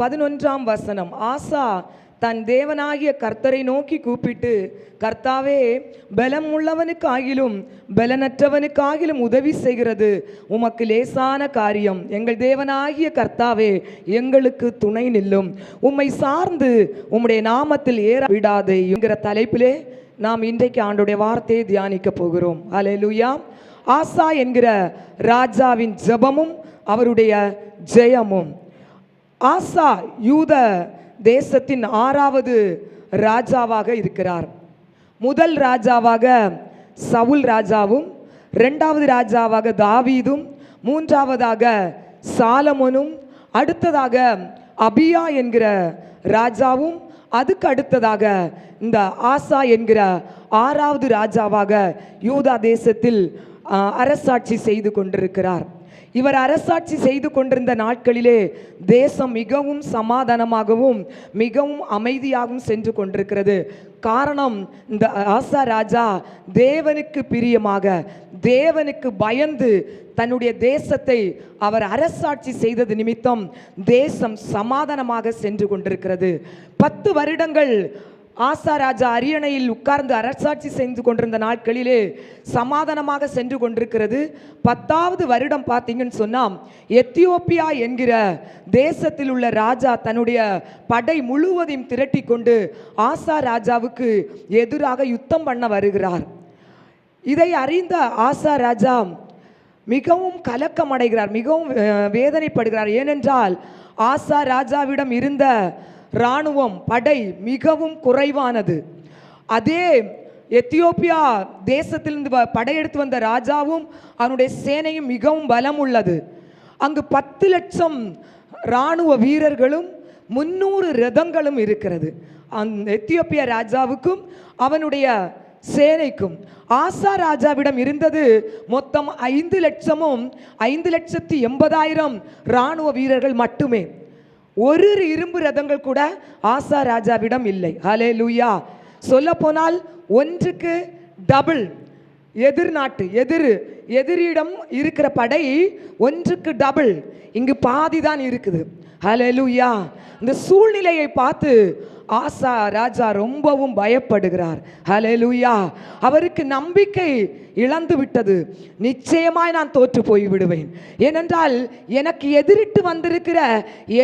11ஆம் வசனம். ஆசா தன் தேவனாகிய கர்த்தரை நோக்கி கூப்பிட்டு, கர்த்தாவே, பலம் உள்ளவனுக்காகிலும் பலனற்றவனுக்காகிலும் உதவி செய்கிறது உமக்கு லேசான காரியம். எங்கள் தேவனாகிய கர்த்தாவே, எங்களுக்கு துணை நில்லும். உம்மை சார்ந்து உம்முடைய நாமத்தில் ஏற விடாதே என்கிற தலைப்பிலே நாம் இன்றைக்கு ஆண்டோடைய வார்த்தையை தியானிக்க போகிறோம். அல்லேலூயா. ஆசா என்கிற ராஜாவின் ஜெபமும் அவருடைய ஜெயமும். ஆசா யூத தேசத்தின் 6வது ராஜாவாக இருக்கிறார். முதல் ராஜாவாக சவுல் ராஜாவும், 2வது ராஜாவாக தாவீதும், 3வதாக சாலமோனும், அடுத்ததாக அபியா என்கிற ராஜாவும், அதுக்கு அடுத்ததாக இந்த ஆசா என்கிற 6வது ராஜாவாக யூதா தேசத்தில் அரசாட்சி செய்து கொண்டிருக்கிறார். இவர் அரசாட்சி செய்து கொண்டிருந்த நாட்களிலே தேசம் மிகவும் சமாதானமாகவும் மிகவும் அமைதியாகவும் சென்று கொண்டிருக்கிறது. காரணம், இந்த ஆசா ராஜா தேவனுக்கு பிரியமாக, தேவனுக்கு பயந்து தன்னுடைய தேசத்தை அவர் அரசாட்சி செய்தது நிமித்தம் தேசம் சமாதானமாக சென்று கொண்டிருக்கிறது. 10 வருடங்கள் ஆசா ராஜா அரியணையில் உட்கார்ந்து அரசாட்சி செய்து கொண்டிருந்த நாட்களிலே சமாதானமாக சென்று கொண்டிருக்கிறது. 10வது வருடம் பார்த்தீங்கன்னு சொன்னால், எத்தியோப்பியா என்கிற தேசத்தில் உள்ள ராஜா தன்னுடைய படை முழுவதையும் திரட்டி கொண்டு ஆசா ராஜாவுக்கு எதிராக யுத்தம் பண்ண வருகிறார். இதை அறிந்த ஆசா ராஜா மிகவும் கலக்கம் அடைகிறார், மிகவும் வேதனைப்படுகிறார். ஏனென்றால் ஆசா ராஜாவிடம் இருந்த இராணுவம், படை மிகவும் குறைவானது. அதே எத்தியோப்பியா தேசத்திலிருந்து படையெடுத்து வந்த ராஜாவும் அவனுடைய சேனையும் மிகவும் பலம் உள்ளது. அங்கு 10 லட்சம் இராணுவ வீரர்களும் 300 ரதங்களும் இருக்கிறது. அந்த எத்தியோப்பியா ராஜாவுக்கும் அவனுடைய சேனைக்கும். ஆசா ராஜாவிடம் இருந்தது மொத்தம் 5 லட்சமும் 5,80,000 இராணுவ வீரர்கள் மட்டுமே. ஒரு இரும்பு ரதங்கள் கூட ஆசா ராஜாவிடம் இல்லை. ஹல்லேலூயா. சொல்ல போனால் ஒன்றுக்கு டபுள் எதிர்நாட்டு எதிரிடம் இருக்கிற படை ஒன்றுக்கு டபுள், இங்கு பாதி தான் இருக்குது. ஹல்லேலூயா. இந்த சூழ்நிலையை பார்த்து ஆசா ராஜா ரொம்பவும் பயப்படுகிறார். ஹல்லேலூயா. அவருக்கு நம்பிக்கை இழந்து விட்டது. நிச்சயமாய் நான் தோற்று போய் விடுவேன். ஏனென்றால் எனக்கு எதிரிட்டு வந்திருக்கிற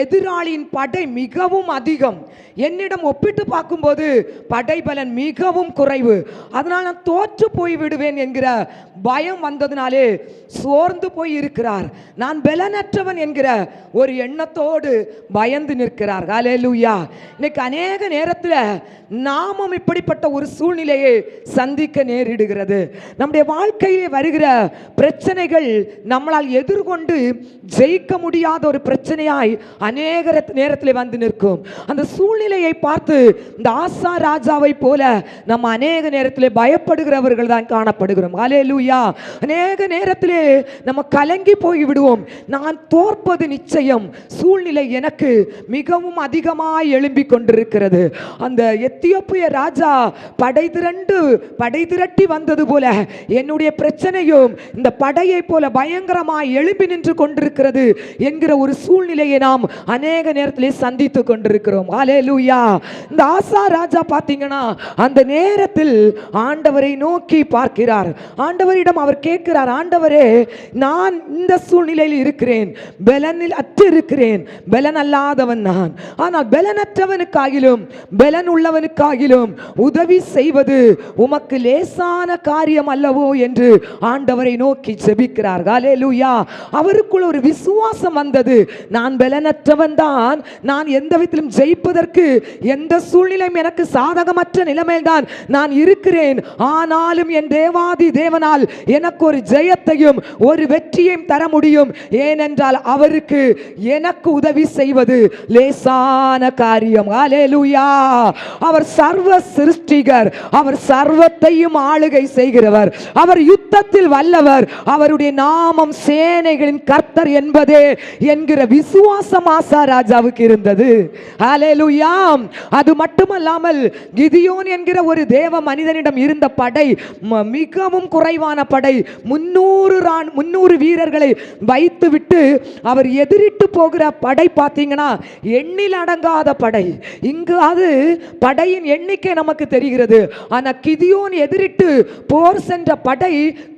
எதிராளியின் படை மிகவும் அதிகம். என்னிடம் ஒப்பிட்டு பார்க்கும்போது படை பலன் மிகவும் குறைவு. அதனால் நான் தோற்று போய் விடுவேன் என்கிற பயம் வந்ததினாலே சோர்ந்து போய் இருக்கிறார். நான் பலனற்றவன் என்கிற ஒரு எண்ணத்தோடு பயந்து நிற்கிறார். ஹல்லேலூயா. இன்னைக்கு அநேக நேரத்தில் நாமும் இப்படிப்பட்ட ஒரு சூழ்நிலையை சந்திக்க நேரிடுகிறது. நம்முடைய வாழ்க்கையிலே வருகிற பிரச்சனைகள் நம்மளால் எதிர்கொண்டு ஜெயிக்க முடியாத ஒரு பிரச்சனையாய் அநேக நேரத்தில் வந்து நிற்கும். அந்த சூழ்நிலையை பார்த்து இந்த ஆசா ராஜாவை போல நம்ம அநேக நேரத்தில் பயப்படுகிறவர்கள் தான் காணப்படுகிறோம். ஹல்லேலூயா. அநேக நேரத்திலே நம்ம கலங்கி போய் விடுவோம். நான் தோற்பது நிச்சயம், சூழ்நிலை எனக்கு மிகவும் அதிகமாய் எழும்பிக் கொண்டிருக்கிறது. அந்த எத்தியோப்பிய ராஜா படை திரட்டி வந்தது போல என்னுடைய பிரச்சனையும் இந்த படையை போல பயங்கரமாய் எழுப்பி நின்று கொண்டிருக்கிறது என்கிற ஒரு சூழ்நிலையை நாம் அநேக நேரத்திலே சந்தித்து கொண்டிருக்கிறோம். ஹல்லேலூயா. இந்த ஆசா ராஜா பார்த்தீங்கன்னா அந்த நேரத்தில் ஆண்டவரை நோக்கி பார்க்கிறார். ஆண்டவரிடம் அவர் கேட்கிறார், ஆண்டவரே, நான் இந்த சூழ்நிலையில் இருக்கிறேன், பலனில் அற்று இருக்கிறேன், பலன் அல்லாதவன் நான். ஆனால் பலனற்றவனுக்காகிலும் பலன் உள்ளவனுக்காகிலும் உதவி செய்வது உமக்கு லேசான காரியம் அல்லவோ என்று ஆண்டவரை நோக்கி ஜெபிக்கிறார். ஹல்லேலூயா. அவருக்குள் ஒரு விசுவாசம் வந்தது. நான் பலனற்றவன் தான், நான் எந்த விதத்திலும் ஜெயிப்பதற்கு எந்த சூழ்நிலையும் எனக்கு சாதகமற்ற நிலைமையில் தான் நான் இருக்கிறேன். ஆனாலும் என் தேவாதி தேவனால் எனக்கு ஒரு ஜெயத்தையும் ஒரு வெற்றியையும் தர முடியும். ஏனென்றால் அவருக்கு எனக்கு உதவி செய்வது லேசான காரியம். ஹல்லேலூயா. அவர் சர்வ சிருஷ்டிகர், அவர் சர்வத்தையும் ஆளுகை செய்கிறவர், அவர் யுத்தத்தில் வல்லவர், அவருடைய நாமம் சேனைகளின் கர்த்தர் என்பதே என்கிற விசுவாசம் ஆசா ராஜாவுக்கு இருந்தது. ஹல்லேலூயா. அது மட்டுமல்லாமல் கிதியோன் என்கிற ஒரு தேவ மனிதனிடம் இருந்த படை மிகவும் குறைவான படை. 300 வீரர்களை வைத்துவிட்டு அவர் எதிரிட்டு போகிற படை பார்த்தீங்கன்னா எண்ணில் அடங்காத படை. இங்கு அது படையின் எண்ணிக்கை நமக்கு தெரிகிறது. ஆனால் கிதியோன் எதிரிட்டு போர் சென்ற படை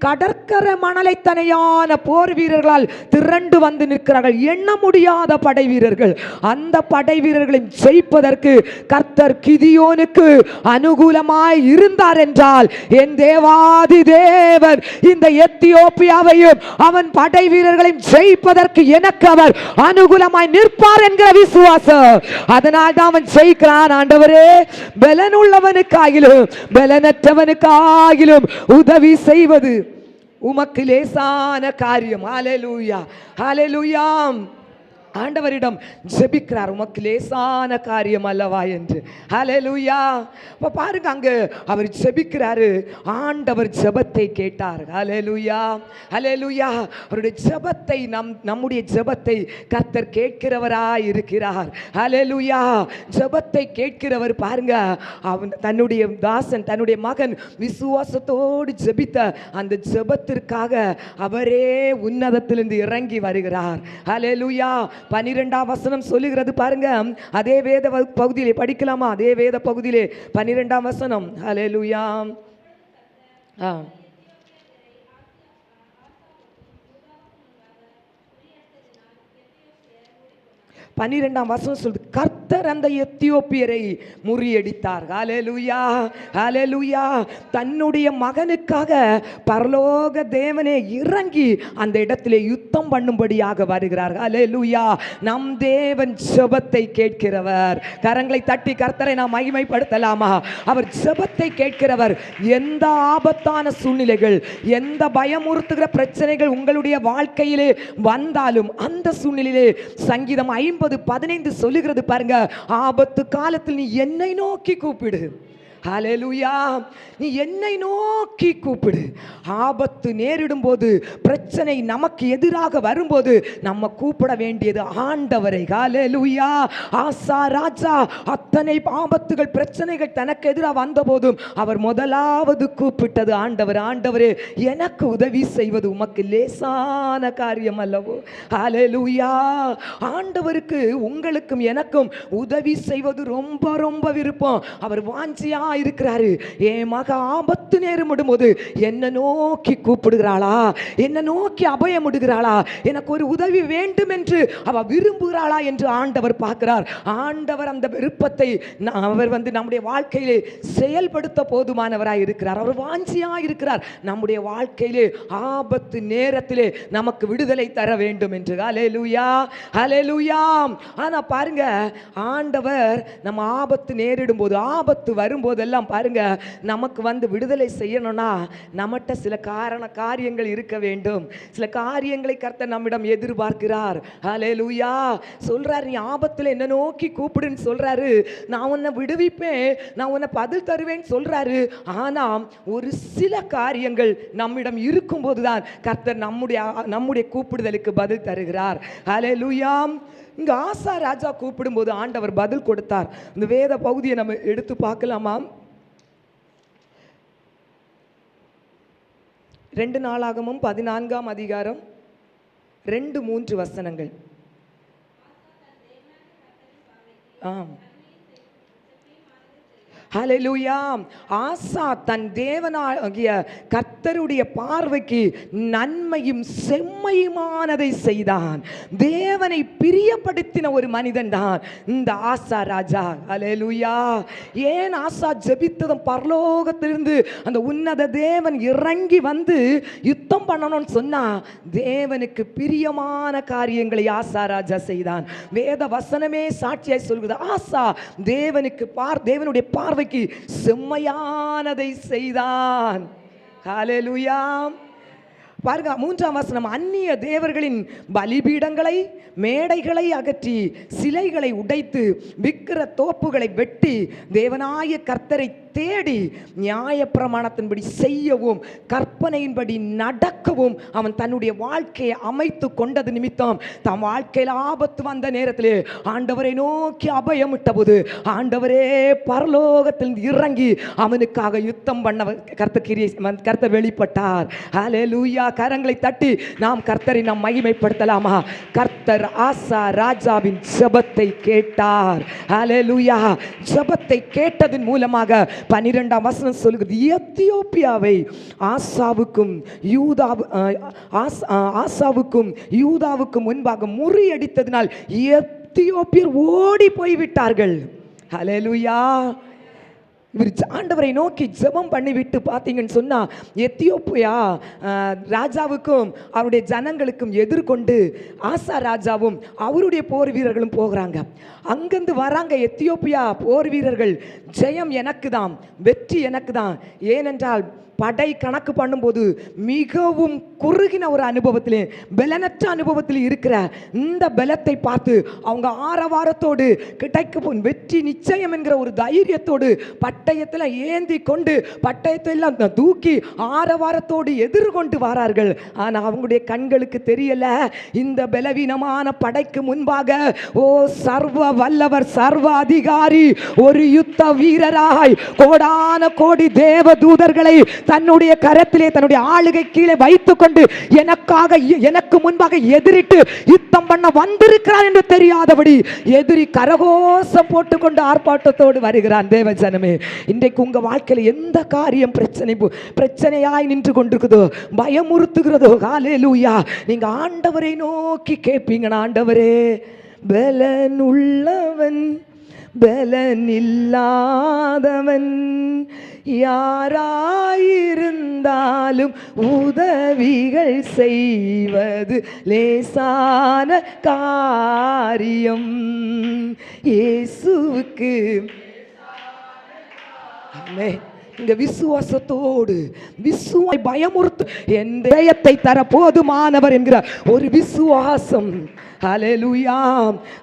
கடற்கரை மணலை தனையான போர் வீரர்களால் திரண்டு வந்து நிற்கிறார்கள். எண்ண முடியாத படை வீரர்கள். அந்த படை வீரர்களை ஜெயிப்பதற்கு கர்த்தர் கிதியோனுக்கு அனுகூலமாய் இருந்தார் என்றால் என் தேவாதி தேவன் இந்த எத்தியோப்பியாவையும் அவன் படை வீரர்களையும் ஜெயிப்பதற்கு எனக்கு அவர் அனுகூலமாய் நிற்பார் என்கிற விசுவாசம். அதனால் தான் அவன் ஜெயிக்கிறான். ஆண்டவரே, பலனுள்ளவனுக்காகிலும் பலனற்றவனுக்காகிலும் உதவி செய்வது உமக்கு லேசான காரியம். ஹல்லேலூயா, ஹல்லேலூயா. ஆண்டவரிடம் ஜெபிக்கிறார், உமக்கு லேசான காரியம் அல்லவா என்று. ஹல்லேலூயா. அப்ப பாருங்க, அங்க அவர் ஜெபிக்கிறாரு. ஆண்டவர் ஜெபத்தை கேட்டார். ஹல்லேலூயா, ஹல்லேலூயா. அவருடைய ஜெபத்தை நம்முடைய ஜெபத்தை கர்த்தர் கேட்கிறவராய் இருக்கிறார். ஹல்லேலூயா. ஜெபத்தை கேட்கிறவர் பாருங்க. அவன் தன்னுடைய தாசன், தன்னுடைய மகன் விசுவாசத்தோடு ஜெபித்த அந்த ஜெபத்திற்காக அவரே உன்னதத்திலிருந்து இறங்கி வருகிறார். ஹல்லேலூயா. 12ஆம் வசனம் சொல்லுகிறது பாருங்க. அதே வேத பகுதியிலே படிக்கலாமா? அதே வேத பகுதியிலே 12ஆம் வசனம். ஹல்லேலூயா. பன்னிரெண்டாம் வசனம் சொல்லுது, கர்த்தர் அந்த எத்தியோப்பியரை முறியடித்தார். ஹல்லேலூயா, ஹல்லேலூயா. தன்னுடைய மகனுக்காக பரலோக தேவனே இறங்கி அந்த இடத்திலே யுத்தம் பண்ணும்படியாக வருகிறார். ஹல்லேலூயா. நம் தேவன் ஜெபத்தை கேட்கிறவர். கரங்களை தட்டி கர்த்தரை நாம் மகிமைப்படுத்தலாமா? அவர் ஜெபத்தை கேட்கிறவர். எந்த ஆபத்தான சூழ்நிலைகள், எந்த பயமுறுத்துகிற பிரச்சனைகள் உங்களுடைய வாழ்க்கையிலே வந்தாலும் அந்த சூழ்நிலையிலே சங்கீதம் 50:15 சொல்லுகிறது பாருங்க, ஆபத்து காலத்தில் நீ என்னை நோக்கி கூப்பிடு. ஹல்லேலூயா. நீ என்னை நோக்கி கூப்பிடு. ஆபத்து நேரிடும் போது, பிரச்சனை நமக்கு எதிராக வரும்போது நம்ம கூப்பிட வேண்டியது ஆண்டவரை. ஹல்லேலூயா. ஆசா ராஜா அத்தனை ஆபத்துகள், பிரச்சனைகள் தனக்கு எதிராக வந்த போதும் அவர் முதலாவது கூப்பிட்டது ஆண்டவர். ஆண்டவரே, எனக்கு உதவி செய்வது உமக்கு லேசான காரியம் அல்லவோ? ஹல்லேலூயா. ஆண்டவருக்கு உங்களுக்கும் எனக்கும் உதவி செய்வது ரொம்ப ரொம்ப விருப்பம். அவர் வாஞ்சியா இருக்கிறாரு. என் மக ஆபத்து நேரிடும் போது என்ன நோக்கி கூப்பிடுகிறாளா, என்ன நோக்கி அபயமிடுகிறாளா, எனக்கு ஒரு உதவி வேண்டும் என்று அவ விரும்புகிறாளா என்று ஆண்டவர் பார்க்கிறார். ஆண்டவர் அந்த விருப்பத்தை அவர் நம்முடைய வாழ்க்கையிலே செயல்படுத்த போதுமானவராய் இருக்கிறார். அவர் வாஞ்சியா இருக்கிறார். நம்முடைய வாழ்க்கையிலே ஆபத்து நேரத்திலே நமக்கு விடுதலை தர வேண்டும் என்று. ஹல்லேலூயா, ஹல்லேலூயா. ஆனா பாருங்க, ஆண்டவர் நம்ம ஆபத்து நேரிடும் போது, ஆபத்து வரும்போது எல்லாம் பாருங்க, நமக்கு விடுதலை செய்யணும்னா நம்மகிட்ட சில காரியங்கள் இருக்க வேண்டும். சில காரியங்களை கர்த்தர் நம்மிடம் எதிர்பார்க்கிறார். ஹல்லேலூயா. சொல்றாரு, நீ ஆபத்துல என்ன நோக்கி கூப்பிடுன்னு சொல்றாரு. நான் உன்னை விடுவிப்பேன், நான் உன்னை பதில் தருவேன் சொல்றாரு. ஆனா ஒரு சில காரியங்கள் நம்மிடம் இருக்கும் போதுதான் கர்த்தர் நம்முடைய கூப்பிடுதலுக்கு பதில் தருகிறார். ஹல்லேலூயா. இங்க ஆசா ராஜா கூப்பிடும் போது ஆண்டவர் பதில் கொடுத்தார். இந்த வேத பகுதியை நம்ம எடுத்து பார்க்கலாமா? 2 நாளாகமும் 14ஆம் அதிகாரம் 2-3 வசனங்கள். ஹல்லேலூயா. ஆசா தன் தேவனாகிய கர்த்தருடைய பார்வைக்கு நன்மையும் செம்மையுமானதை செய்தான். தேவனை பிரியப்படுத்தின ஒரு மனிதன் தான் இந்த ஆசா ராஜா. ஹல்லேலூயா. ஏன் ஆசா ஜெபித்ததும் பரலோகத்திலிருந்து அந்த உன்னத தேவன் இறங்கி வந்து யுத்தம் பண்ணணும்னு சொன்னா, தேவனுக்கு பிரியமான காரியங்களை ஆசா ராஜா செய்தான். வேத வசனமே சாட்சியாய் சொல்கிறது. ஆசா தேவனுடைய பார்வைக்கு செம்மையானதை செய்தான். ஹல்லேலூயா. பாருங்க 3ஆம் வசனம், அந்நிய தேவர்களின் பலிபீடங்களை மேடைகளை அகற்றி சிலைகளை உடைத்து விக்கிர தோப்புகளை வெட்டி தேவனாய கர்த்தரை தேடி நியாயப்பிரமாணத்தின்படி செய்யவும் கற்பனையின்படி நடக்கவும் அவன் தன்னுடைய வாழ்க்கையை அமைத்து கொண்டது நிமித்தம் தன் வாழ்க்கையில் ஆபத்து வந்த நேரத்திலே ஆண்டவரை நோக்கி அபயமிட்ட போது ஆண்டவரே பரலோகத்தில் இறங்கி அவனுக்காக யுத்தம் பண்ண கர்த்தர் வெளிப்பட்டார். ஹல்லேலூயா. கரங்களை தட்டி நாம் கர்த்தரை நாம் மகிமைப்படுத்தலாமா? கர்த்தர் ஆசா ராஜாவின் ஜெபத்தை கேட்டார். ஹல்லேலூயா. ஜெபத்தை கேட்டதன் மூலமாக 12ஆம் வசனம் சொல்கிறது, எத்தியோப்பியாவை ஆசாவுக்கும் யூதாவுக்கும் முன்பாக முறியடித்ததினால் எத்தியோப்பியர் ஓடி போய்விட்டார்கள். ஹல்லேலூயா. இவர் ஆண்டவரை நோக்கி ஜெபம் பண்ணிவிட்டு பார்த்தீங்கன்னு சொன்னா எத்தியோப்பியா ராஜாவுக்கும் அவருடைய ஜனங்களுக்கும் எதிர்கொண்டு ஆசா ராஜாவும் அவருடைய போர் வீரர்களும் போகிறாங்க. அங்கிருந்து வராங்க எத்தியோப்பியா போர் வீரர்கள். ஜெயம் எனக்கு தான், வெற்றி எனக்கு தான். ஏனென்றால் படை கணக்கு பண்ணும்போது மிகவும் குறுகின ஒரு அனுபவத்திலே, பலனற்ற அனுபவத்தில் இருக்கிற இந்த பலத்தை பார்த்து அவங்க ஆரவாரத்தோடு கிடைக்கும் வெற்றி நிச்சயம் என்கிற ஒரு தைரியத்தோடு பட்டயத்தில் ஏந்தி கொண்டு பட்டயத்தை எல்லாம் தூக்கி ஆரவாரத்தோடு எதிர்கொண்டு வரார்கள். ஆனால் அவங்களுடைய கண்களுக்கு தெரியல, இந்த பலவீனமான படைக்கு முன்பாக ஓ சர்வ வல்லவர், சர்வ அதிகாரி, ஒரு யுத்த வீரராய் கோடான கோடி தேவ தூதர்களை தன்னுடைய கரத்திலே தன்னுடைய ஆளுகை கீழே வைத்துக் கொண்டு எனக்கு முன்பாக எதிரிட்டு யுத்தம் பண்ண வந்திருக்கிறான் என்று தெரியாதபடி எதிரி கரகோஷம் போட்டுக்கொண்டு ஆர்ப்பாட்டத்தோடு வருகிறான். தேவ ஜனமே, இன்றைக்கு உங்க வாழ்க்கையில் எந்த காரியம் பிரச்சனையாய் நின்று கொண்டிருக்குதோ, பயமுறுத்துகிறதோ, ஹல்லேலூயா, நீங்க ஆண்டவரை நோக்கி கேட்பீங்க. ஆண்டவரே, பலன் உள்ளவன் பலன் இல்லாதவன் யாராயிருந்தாலும் உதவிகள் செய்வது லேசான காரியம். இயேசுவுக்கு இந்த விசுவாசத்தோடு பயமுறுத்து என் ஜெயத்தை தர போதுமானவர் என்கிற ஒரு விசுவாசம். ஹல்லேலூயா,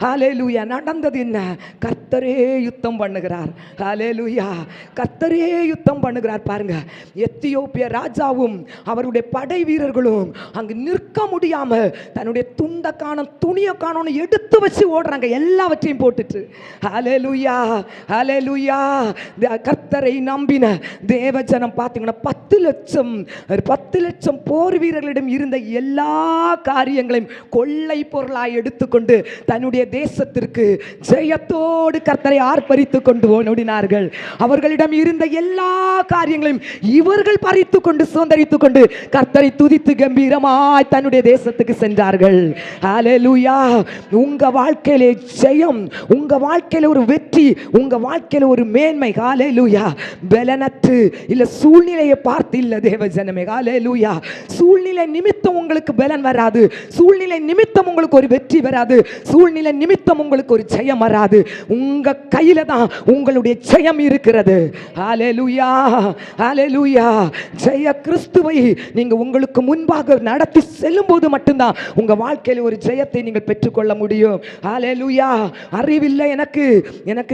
ஹல்லேலூயா. நடந்தது என்ன? கர்த்தரே யுத்தம் பண்ணுகிறார். ஹல்லேலூயா, கர்த்தரே யுத்தம் பண்ணுகிறார். பாருங்க, எத்தியோப்பிய ராஜாவும் அவருடைய படை வீரர்களும் அங்கு நிற்க முடியாம தன்னுடைய துண்டை காணும் துணியை காணும்னு எடுத்து வச்சு ஓடுறாங்க, எல்லாவற்றையும் போட்டுட்டு. ஹல்லேலூயா, ஹல்லேலூயா. கர்த்தரை நம்பின தேவஜனம் பார்த்தீங்கன்னா 10 லட்சம் போர் வீரர்களிடம் இருந்த எல்லா காரியங்களையும் கொள்ளை பொருளாய் எடுத்துக்கொண்டு தன்னுடைய தேசத்திற்கு ஜெயத்தோடு கர்த்தரை ஆர்ப்பரித்துக் கொண்டு ஓடினார்கள். அவர்களிடம் இருந்த எல்லா காரியங்களையும் இவர்கள் பறித்துக் கொண்டு சுதந்தரித்துக் கொண்டு கர்த்தரை துதித்து கம்பீரமாய் தன்னுடைய தேசத்துக்கு சென்றார்கள். ஹல்லேலூயா. உங்க வாழ்க்கையிலே ஜெயம், உங்க வாழ்க்கையில ஒரு வெற்றி, உங்க வாழ்க்கையில ஒரு மேன்மை. ஹல்லேலூயா. பலனற்று இல்ல சூழ்நிலையை பார்த்து இல்ல தேவ ஜனமே. ஹல்லேலூயா. சூழ்நிலை நிமித்தம் உங்களுக்கு பலன் வராது, சூழ்நிலை நிமித்தம் உங்களுக்கு ஒரு வெற்றி வராது, சூழ்நிலை நிமித்தம் உங்களுக்கு ஒரு ஜெயம் வராது. உங்க கையில தான் உங்களுடைய ஜெயம் இருக்கிறது. ஹல்லேலூயா, ஹல்லேலூயா. ஜெய கிறிஸ்துவை நீங்க உங்களுக்கு முன்பாக நடத்தி செல்லும் போது மட்டும்தான் உங்க வாழ்க்கையில் ஒரு ஜெயத்தை நீங்கள் பெற்றுக்கொள்ள முடியும். ஹல்லேலூயா. அறிவில்லை எனக்கு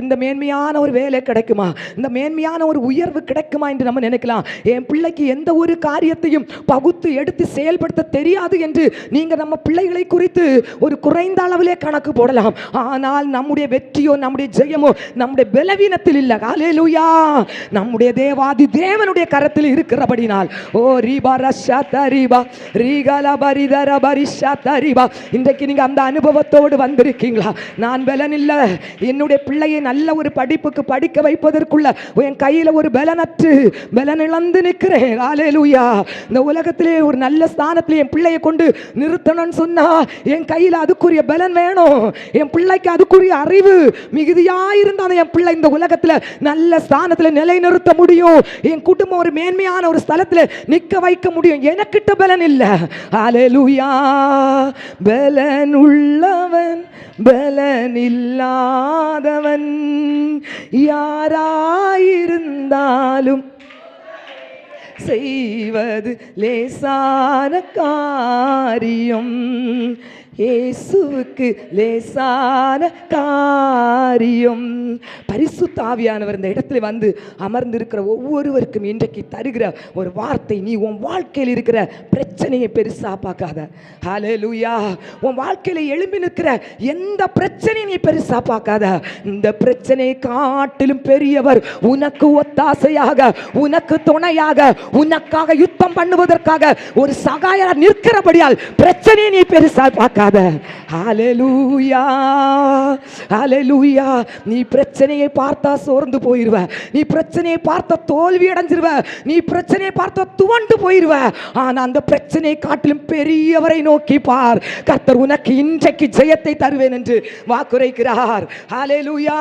இந்த மேன்மையான ஒரு வேலை கிடைக்குமா, இந்த மேன்மையான ஒரு உயர்வு கிடைக்குமா என்று நம்ம நினைக்கலாம். என் பிள்ளைக்கு எந்த ஒரு காரியத்தையும் பகுத்து எடுத்து செயல்படுத்த தெரியாது என்று நீங்க நம்ம பிள்ளைகளை குறித்து ஒரு குறைந்த அளவிலே கணக்கு போடலாம். ஆனால் நம்முடைய வெற்றியோ நம்முடைய ஜெயமோ நம்முடைய பலவீனத்தில் இல்லை. ஹல்லேலூயா. நம்முடைய தேவாதி தேவனுடைய கரத்தில் இருக்கிறபடினால் ஓ ரீபா ரஷா தரிபா ரீகல பரிதர பரிஷா தரிபா. இன்றைக்கு நீங்க அந்த அனுபவத்தோடு வந்திருக்கீங்களா? நான் பலன் இல்லை, என்னுடைய பிள்ளையை நல்ல ஒரு படிப்புக்கு படிக்க வைப்பதற்குள்ள என் கையில ஒரு பலனற்று பலன் இழந்து நிற்கிறேன். ஹல்லேலூயா. இந்த உலகத்திலே ஒரு நல்ல ஸ்தானத்திலே என் பிள்ளையை கொண்டு நிறுத்தணும்னு சொன்னா என் கையில் அதுக்குரிய பலன் வேணும், என் பிள்ளைக்கு அதுக்குரிய அறிவு மிகுதியாயிருந்தால் என் பிள்ளை இந்த உலகத்தில் நல்ல ஸ்தானத்தில் நிலைநிறுத்த முடியும், என் குடும்பம் ஒரு மேன்மையான ஒரு ஸ்தலத்தில் நிற்க வைக்க முடியும். எனக்கிட்ட பலன் இல்லை. ஹல்லேலூயா. பலன் உள்ளவன் பலன் இல்லாதவன் யாராயிருந்தாலும் செய்வது லேசான காரியம். இயேசுவுக்கு லேசான காரியம். பரிசுத்த ஆவியானவர் இந்த இடத்துல வந்து அமர்ந்திருக்கிற ஒவ்வொருவருக்கும் இன்றைக்கு தருகிற ஒரு வார்த்தை, நீ உன் வாழ்க்கையில் இருக்கிற பிரச்சனையை பெருசா பார்க்காத. ஹல்லேலூயா. உன் வாழ்க்கையில எழும்பி நிற்கிற எந்த பிரச்சனையை நீ பெருசா பார்க்காத. இந்த பிரச்சனையை காட்டிலும் பெரியவர் உனக்கு ஒத்தாசையாக, உனக்கு துணையாக, உனக்காக யுத்தம் பண்ணுவதற்காக ஒரு சகாயர் நிற்கிறபடியால் பிரச்சனையை நீ பெருசா பார்க்காத. ஹல்லேலூயா, ஹல்லேலூயா. நீ பிரச்சனையை பார்த்தா சோர்ந்து போயிருவ, நீ பிரச்சனையை பார்த்தா தோல்வி அடைஞ்சிருவ, நீ பிரச்சனையை பார்த்தா துவண்டு போயிருவ. ஆனா அந்த பிரச்சனையை காட்டிலும் பெரியவரை நோக்கி பார். கர்த்தர் உனக்கு இன்றைக்கு ஜெயத்தை தருவேன் என்று வாக்குரைக்கிறார். ஹல்லேலூயா.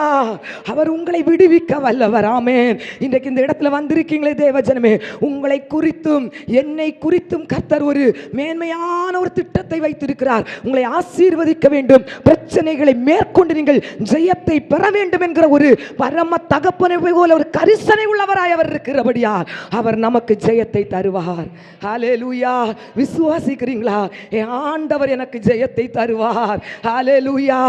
அவர் உங்களை விடுவிக்க வல்லவர். ஆமென். இன்றைக்கு இந்த இடத்துல வந்திருக்கீங்களே தேவஜனமே, உங்களை குறித்தும் என்னை குறித்தும் கர்த்தர் ஒரு மேன்மையான ஒரு திட்டத்தை வைத்திருக்கிறார். உங்களை ஆசீர்வதிக்க வேண்டும், பிரச்சனைகளை மேற்கொண்டு நீங்கள் ஜெயத்தை பெற வேண்டும் என்கிற ஒரு பரம தகப்பனை போல ஒரு கரிசனை உள்ளவராய் அவர் இருக்கிறபடியா அவர் நமக்கு ஜெயத்தை தருவார். ஹல்லேலூயா. விசுவாசிக்கிறீங்களா? என் ஆண்டவர் எனக்கு ஜெயத்தை தருவார். ஹல்லேலூயா.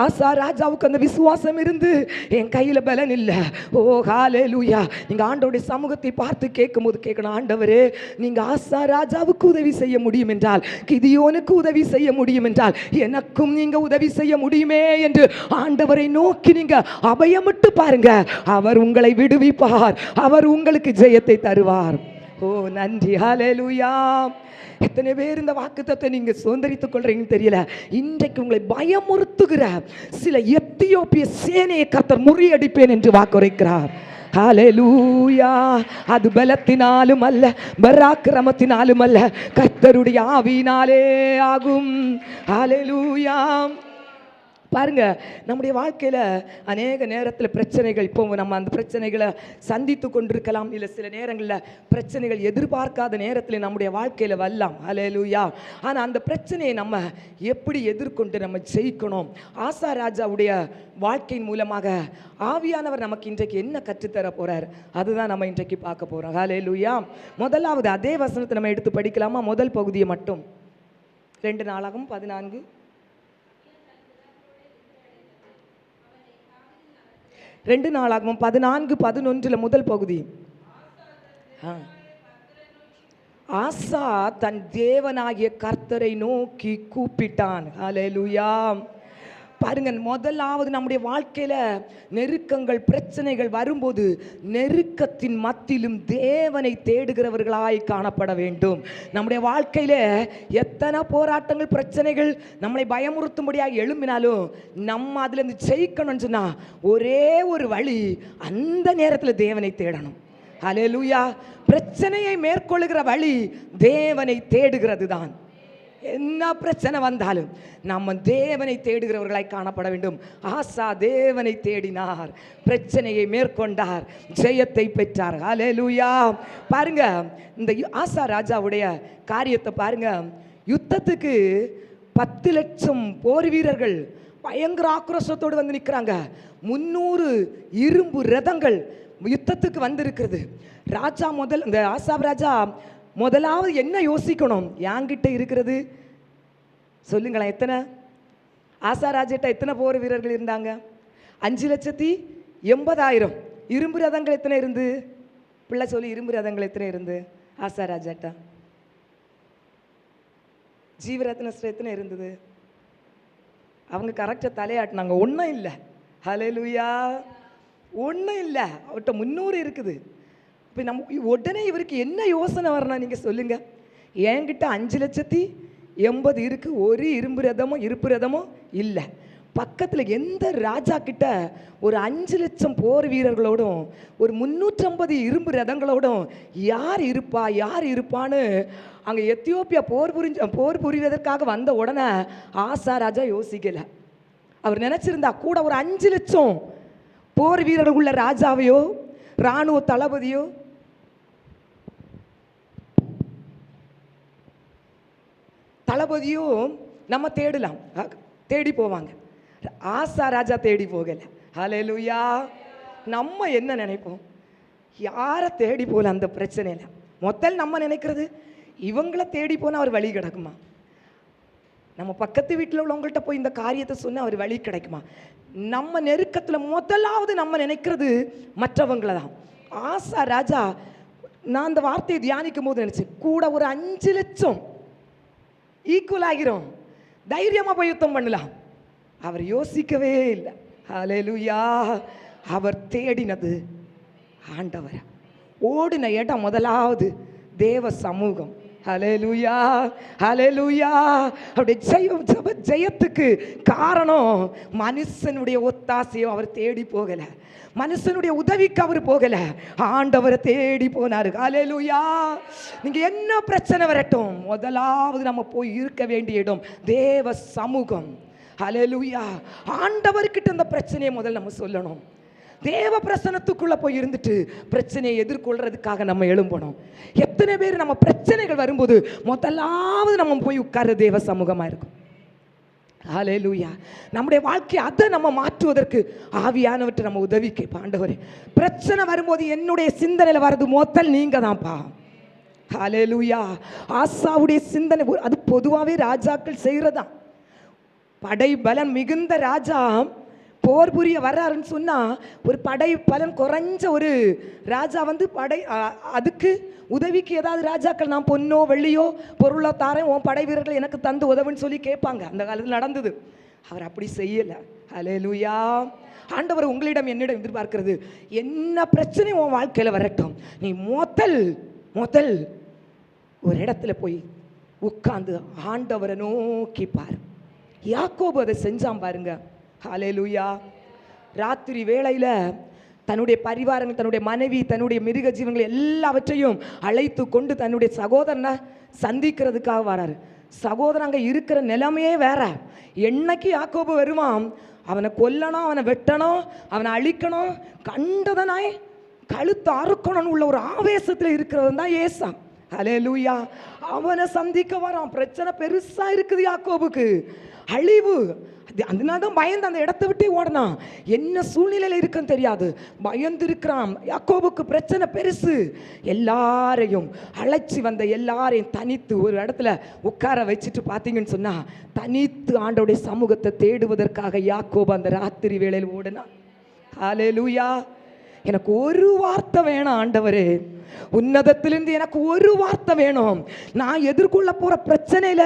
ஆசா ராஜாவுக்கு அந்த விசுவாசம் இருந்து என் கையில பலன் இல்லை. ஓ ஹல்லேலூயா. நீங்க ஆண்டவருடைய சமூகத்தை பார்த்து கேட்கும்போது கேட்கணும், ஆண்டவரே நீங்க ஆசா ராஜாவுக்கு உதவி செய்ய முடியும் என்றால், கிதியோனுக்கு உதவி செய்ய முடியும் என்றால், எனக்கும் நீங்க உதவி செய்ய முடியுமே என்று ஆண்டவரை நோக்கி நீங்க அபயமிட்டு பாருங்க. அவர் உங்களை விடுவிப்பார், அவர் உங்களுக்கு ஜெயத்தை தருவார். ஓ நன்றி. ஹல்லேலூயா. எத்தனை பேர் இந்த வாக்குத்தத்தை நீங்க சுதந்திரித்துக் கொள்றீங்கன்னு தெரியல. இன்றைக்கு உங்களை பயமுறுத்துகிற சில எத்தியோப்பிய சேனையை கர்த்தர் முறியடிப்பேன் என்று வாக்குரைக்கிறார். ஹல்லேலூயா. அது பலத்தினாலும் அல்ல, பராக்கிரமத்தினாலும் அல்ல, கர்த்தருடைய ஆவியினாலே ஆகும். ஹல்லேலூயா. பாருங்க, நம்முடைய வாழ்க்கையில் அநேக நேரத்தில் பிரச்சனைகள், இப்போ நம்ம அந்த பிரச்சனைகளை சந்தித்து கொண்டிருக்கலாம். இல்லை சில நேரங்களில் பிரச்சனைகள் எதிர்பார்க்காத நேரத்தில் நம்முடைய வாழ்க்கையில் வரலாம். ஹல்லேலூயா. ஆனால் அந்த பிரச்சனையை நம்ம எப்படி எதிர்கொண்டு நம்ம ஜெயிக்கணும், ஆசா ராஜாவுடைய வாழ்க்கையின் மூலமாக ஆவியானவர் நமக்கு இன்றைக்கு என்ன கற்றுத்தர போறார், அதுதான் நம்ம இன்றைக்கு பார்க்க போகிறோம். ஹல்லேலூயா. முதலாவது அதே வசனத்தை நம்ம எடுத்து படிக்கலாமா? முதல் பகுதியை மட்டும். 2 நாளாகவும் 14 2 நாளாகவும் 14:11 முதல் பகுதி. ஆசா தன் தேவனாகிய கர்த்தரை நோக்கி கூப்பிட்டான். ஹல்லேலூயா. பாருங்க, முதலாவது நம்முடைய வாழ்க்கையில நெருக்கங்கள் பிரச்சனைகள் வரும்போது நெருக்கத்தின் மத்தியிலும் தேவனை தேடுகிறவர்களாய் காணப்பட வேண்டும். நம்முடைய வாழ்க்கையில எத்தனை போராட்டங்கள் பிரச்சனைகள் நம்மளை பயமுறுத்தும்படியாக எழும்பினாலும் நம்ம அதுல இருந்து ஜெயிக்கணும்னு சொன்னா ஒரே ஒரு வழி, அந்த நேரத்தில் தேவனை தேடணும். ஹல்லேலூயா. பிரச்சனையை மேற்கொள்ளுகிற வழி தேவனை தேடுகிறது தான். என்ன பிரச்சனை வந்தாலும் நம்ம தேவனை தேடுகிறவர்களாய் காணப்பட வேண்டும். ஆசா தேவனை தேடினார், பிரச்சனையை மேற்கொண்டார், ஜெயத்தை பெற்றார். ஹல்லேலூயா. பாருங்க, இந்த ஆசா ராஜாவுடைய காரியத்தை பாருங்க. யுத்தத்துக்கு 10 லட்சம் போர் வீரர்கள் பயங்கர ஆக்ரோஷத்தோடு வந்து நிற்கிறாங்க. 300 இரும்பு ரதங்கள் யுத்தத்துக்கு வந்திருக்கிறது. ராஜா இந்த ஆசாப் ராஜா முதலாவது என்ன யோசிக்கணும்? என்கிட்ட இருக்கிறது சொல்லுங்களேன், எத்தனை? ஆசா ராஜிட்ட எத்தனை போர் வீரர்கள் இருந்தாங்க? 5,80,000. இரும்பு ரதங்கள் எத்தனை இருந்து? பிள்ளை சொல்லி, இரும்பு ரதங்கள் எத்தனை இருந்து ஆசா ராஜாட்டா? ஜீவரத்னஸ்டர் எத்தனை இருந்தது? அவங்க கரெக்டாக தலையாட்டினாங்க. ஒன்றும் இல்லை. ஹல்லேலூயா. ஒன்றும் இல்லை. அவர்கிட்ட 300 இருக்குது. இப்போ நம்ம உடனே இவருக்கு என்ன யோசனை வரணும் நீங்கள் சொல்லுங்க? என்கிட்ட 5,80,000 இருக்கு, ஒரு இருப்பு ரதமும் இல்லை. பக்கத்தில் எந்த ராஜா கிட்ட ஒரு 5 லட்சம் போர் வீரர்களோடும் ஒரு 350 இரும்பு ரதங்களோடும் யார் இருப்பான்னு அங்கே எத்தியோப்பியா போர் புரிவதற்காக வந்த உடனே ஆசா ராஜா யோசிக்கல. அவர் நினைச்சிருந்தா கூட ஒரு 5 லட்சம் போர் வீரர்கள் உள்ள ராஜாவையோ இராணுவ தளபதியோ நம்ம தேடலாம், தேடி போவாங்க. ஆசா ராஜா தேடி போகல. ஹல்லேலூயா. நம்ம என்ன நினைப்போம்? யாரை தேடி போகல அந்த பிரச்சனையில். முதல் நம்ம நினைக்கிறது இவங்கள தேடி போனால் அவர் வழி கிடக்குமா? நம்ம பக்கத்து வீட்டில் உள்ளவங்கள்ட்ட போய் இந்த காரியத்தை சொன்னால் அவர் வழி கிடைக்குமா? நம்ம நெருக்கத்தில் முதலாவது நம்ம நினைக்கிறது மற்றவங்களை தான். ஆசா ராஜா, நான் அந்த வார்த்தையை தியானிக்கும் போது நினைச்சேன், கூட ஒரு 5 லட்சம் ஈக்குவல் ஆகிறோம், தைரியமாக போய் யுத்தம் பண்ணலாம். அவர் யோசிக்கவே இல்லை. ஹல்லேலூயா. அவர் தேடினது ஆண்டவர். ஓடின இடம் முதலாவது தேவ சமூகம். ஹல்லேலூயா, ஹல்லேலூயா. அவருடைய ஜெயத்துக்கு காரணம் மனுஷனுடைய ஒத்தாசையும் அவர் தேடி போகல, மனுஷனுடைய உதவிக்கு அவர் போகல, ஆண்டவரை தேடி போனாரு. ஹல்லேலூயா. நீங்க என்ன பிரச்சனை வரட்டும், முதலாவது நம்ம போய் இருக்க வேண்டிய இடம் தேவ சமூகம். ஹல்லேலூயா. ஆண்டவர்கிட்ட இந்த பிரச்சனையை முதல்ல நம்ம சொல்லணும். தேவ பிரசனத்துக்குள்ள போய் இருந்துட்டு பிரச்சனையை எதிர்கொள்றதுக்காக நம்ம எழும்பணும். எத்தனை பேர் நம்ம பிரச்சனைகள் வரும்போது முதலாவது நம்ம போய் உட்கார்ற தேவ சமூகமா இருக்கும். ஹல்லேலூயா. நம்முடைய வாழ்க்கை அதை நம்ம மாற்றுவதற்கு ஆவியானவற்றை நம்ம உதவி கேட்போம். ஆண்டவரே, பிரச்சனை வரும்போது என்னுடைய சிந்தனையில் வர்றது முதல் நீங்க தான்ப்பா. ஹல்லேலூயா. ஆசாவுடைய சிந்தனை அது பொதுவாகவே ராஜாக்கள் செய்கிறதா. படை பலன் மிகுந்த ராஜா போர் புரிய வர்றாருன்னு சொன்னால், ஒரு படை பலன் குறைஞ்ச ஒரு ராஜா வந்து அதுக்கு உதவிக்கு ஏதாவது ராஜாக்கள் நான் பொன்னோ வெள்ளியோ பொருளோ தாரேன், உன் படை வீரர்கள் எனக்கு தந்து உதவுன்னு சொல்லி கேட்பாங்க. அந்த காலத்தில் நடந்தது. அவர் அப்படி செய்யலை. ஹல்லேலூயா. ஆண்டவர் உங்களிடம் என்னிடம் எதிர்பார்க்கிறது, என்ன பிரச்சனை உன் வாழ்க்கையில் வரட்டும், நீ முதல் ஒரு இடத்துல போய் உட்கார்ந்து ஆண்டவரை நோக்கி பாரு. யாக்கோபு அதை செஞ்சான் பாருங்க. ஹல்லேலூயா. ராத்திரி வேளையில் தன்னுடைய பரிவாரங்கள், தன்னுடைய மனைவி, தன்னுடைய மிருக ஜீவன்கள் எல்லாவற்றையும் அழைத்து கொண்டு தன்னுடைய சகோதரனை சந்திக்கிறதுக்காக வராரு. சகோதரன் அங்கே இருக்கிற நிலைமையே வேற. என்னைக்கு யாக்கோபு வருவான், அவனை கொல்லணும், அவனை வெட்டணும், அவனை அழிக்கணும், கண்டதனாய் கழுத்து அறுக்கணும்னு உள்ள ஒரு ஆவேசத்தில் இருக்கிறவன் தான் ஏசா. ஹல்லேலூயா. அவனை சந்திக்க வரான். பிரச்சனை பெருசா இருக்குது யாக்கோபுக்கு, அழிவு. அதனால தான் பயந்து அந்த இடத்த விட்டு ஓடனான். என்ன சூழ்நிலையில் இருக்குன்னு தெரியாது, பயந்து இருக்கிறான். யாக்கோபுக்கு பிரச்சனை பெருசு. எல்லாரையும் அழைச்சி வந்த எல்லாரையும் தனித்து ஒரு இடத்துல உட்கார வச்சுட்டு பார்த்தீங்கன்னு சொன்னா, தனித்து ஆண்டவருடைய சமூகத்தை தேடுவதற்காக யாக்கோபு அந்த ராத்திரி வேளையில் ஓடினான். ஹல்லேலூயா. எனக்கு ஒரு வார்த்தை வேணும் ஆண்டவரே, உன்னதத்திலிருந்து எனக்கு ஒரு வார்த்தை வேணும். நான் எதிர்கொள்ள போற பிரச்சனையில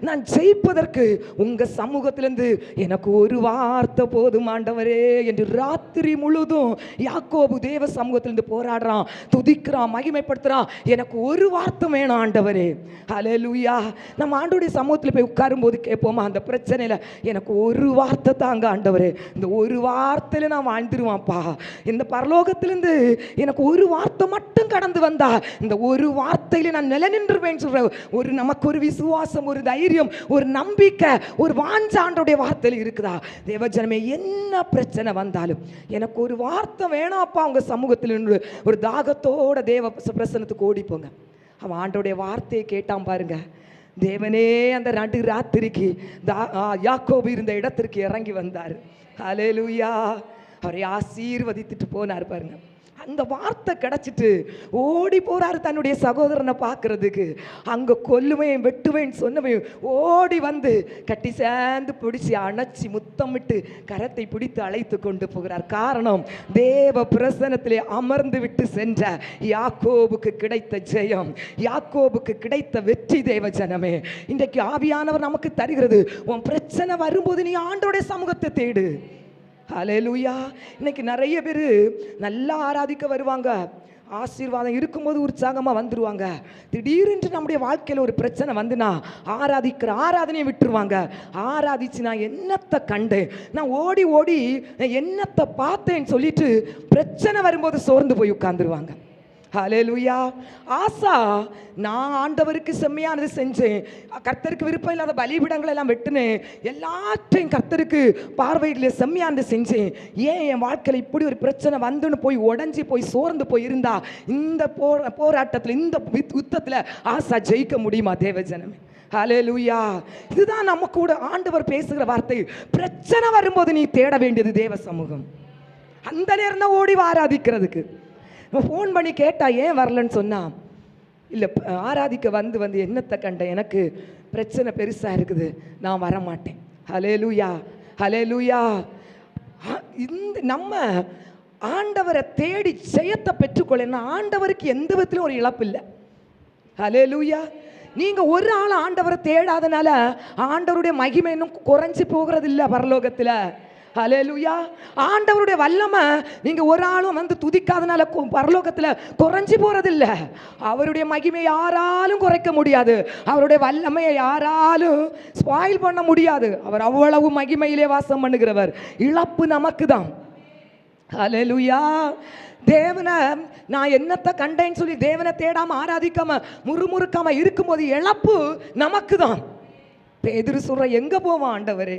நான் ஜெயிப்பதற்கு உங்க சமூகத்திலிருந்து எனக்கு ஒரு வார்த்தை போதும் ஆண்டவரே என்று ராத்திரி முழுதும் யாக்கோபு தேவ சமூகத்திலிருந்து போராடுறான், துதிக்கிறான், மகிமைப்படுத்துறான். எனக்கு ஒரு வார்த்தை வேணும் ஆண்டவரே. ஹல்லேலூயா. நம்ம ஆண்டவருடைய சமூகத்தில் போய் உட்காரும் போது கேட்போமா, அந்த பிரச்சனையில எனக்கு ஒரு வார்த்தை தாங்க ஆண்டவரே, இந்த ஒரு வார்த்தையில நான் வாழ்ந்துருவான்ப்பா. இந்த பரலோகத்திலிருந்து எனக்கு ஒரு வார்த்தை மட்டும் கடந்து வந்தா இந்த ஒரு வார்த்தையில நான் நிலை நின்றுவேன் சொல்ற ஒரு நமக்கு ஒரு விசுவாசம், ஒரு தைரியம், ஒரு நம்பிக்கை, ஒரு வாஞ்சை ஆண்டவருடைய வார்த்தையில் இருக்குதா? தேவஜனமே, என்ன பிரச்சனை வந்தாலும் எனக்கு ஒரு வார்த்தை வேணாப்பா உங்க சமூகத்தில் நின்று ஒரு தாகத்தோட தேவ பிரசன்னத்துக்கு ஓடி போங்க. அவன் ஆண்டவருடைய வார்த்தையை கேட்டான் பாருங்க. தேவனே அந்த நடு ராத்திரிக்கு யாக்கோபு இருந்த இடத்திற்கு இறங்கி வந்தார். ஹல்லேலூயா. அவரை ஆசீர்வதித்துட்டு போனார் பாருங்க. அந்த வார்த்தை கிடைச்சிட்டு ஓடி போறாரு தன்னுடைய சகோதரனை பார்க்கறதுக்கு. அங்க கொல்லுவேன் வெட்டுவேன் சொன்னவையும் ஓடி வந்து கட்டி சேர்ந்து பிடிச்சி அணைச்சி முத்தமிட்டு கரத்தை பிடித்து அழைத்து கொண்டு போகிறார். காரணம், தேவ பிரசனத்திலே அமர்ந்து விட்டு சென்ற யாக்கோபுக்கு கிடைத்த ஜெயம், யாக்கோபுக்கு கிடைத்த வெற்றி. தேவ ஜனமே, இன்றைக்கு ஆவியானவர் நமக்கு தருகிறது, உன் பிரச்சனை வரும்போது நீ ஆண்டவருடைய சமூகத்தை தேடு. ஹல்லேலூயா. இன்னைக்கு நிறைய பேர் நல்லா ஆராதிக்க வருவாங்க, ஆசீர்வாதம் இருக்கும்போது உற்சாகமாக வந்துடுவாங்க. திடீரென்று நம்முடைய வாழ்க்கையில் ஒரு பிரச்சனை வந்துனா ஆராதிக்கிற ஆராதனையை விட்டுருவாங்க. ஆராதிச்சு நான் என்னத்தை கண்டேன், நான் ஓடி ஓடி என்னத்தை பார்த்தேன்னு சொல்லிட்டு பிரச்சனை வரும்போது சோர்ந்து போய் உட்கார்ந்துருவாங்க. ஹல்லேலூயா. ஆசா, நான் ஆண்டவருக்கு செம்மையானது செஞ்சேன், கர்த்தருக்கு விருப்பம் இல்லாத பலிபீடங்கள் எல்லாம் வெட்டினேன், எல்லாத்தையும் கர்த்தருக்கு பார்வையில் செம்மையானது செஞ்சேன், ஏன் என் வாழ்க்கையில் இப்படி ஒரு பிரச்சனை வந்துன்னு போய் உடஞ்சி போய் சோர்ந்து போய் இருந்தா இந்த போராட்டத்தில், இந்த யுத்தத்தில் ஆசா ஜெயிக்க முடியுமா? தேவஜனமே, ஹல்லேலூயா. இதுதான் நம்ம கூட ஆண்டவர் பேசுகிற வார்த்தை. பிரச்சனை வரும்போது நீ தேட வேண்டியது தேவ சமூகம். அந்த நேரம் தான் ஓடி ஆராதிக்கிறதுக்கு. ஃபோன் பண்ணி கேட்டா ஏன் வரலன்னு சொன்னா, இல்லை ஆராதிக்க வந்து என்னத்தை கண்ட, எனக்கு பிரச்சனை பெருசாக இருக்குது, நான் வரமாட்டேன். ஹல்லேலூயா, ஹல்லேலூயா. இந்த நம்ம ஆண்டவரை தேடி ஜெயத்தை பெற்றுக்கொள்ள ஆண்டவருக்கு எந்த விதத்திலும் ஒரு இழப்பு இல்லை. ஹல்லேலூயா. நீங்க ஒரு ஆள் ஆண்டவரை தேடாதனால ஆண்டவருடைய மகிமை இன்னும் குறைஞ்சி போகிறது இல்லை பரலோகத்துல. ஹல்லேலூயா. ஆண்டவருடைய வல்லமை நீங்க ஒரு ஆளும் வந்து துதிக்காதனால பரலோகத்துல குறைஞ்சி போறதில்லை. அவருடைய மகிமை யாராலும் குறைக்க முடியாது, அவருடைய வல்லமையை யாராலும் ஸ்பாயில் பண்ண முடியாது. அவர் அவ்வளவு மகிமையிலே வாசம் பண்ணுகிறவர். இழப்பு நமக்கு தான். ஹல்லேலூயா. தேவனை நான் என்னத்தை கண்டேன்னு சொல்லி தேவனை தேடாம ஆராதிக்காம முறுமுறுக்காம இருக்கும்போது இழப்பு நமக்கு தான். பேதுரு சொல்ற, எங்க போவான் ஆண்டவரே,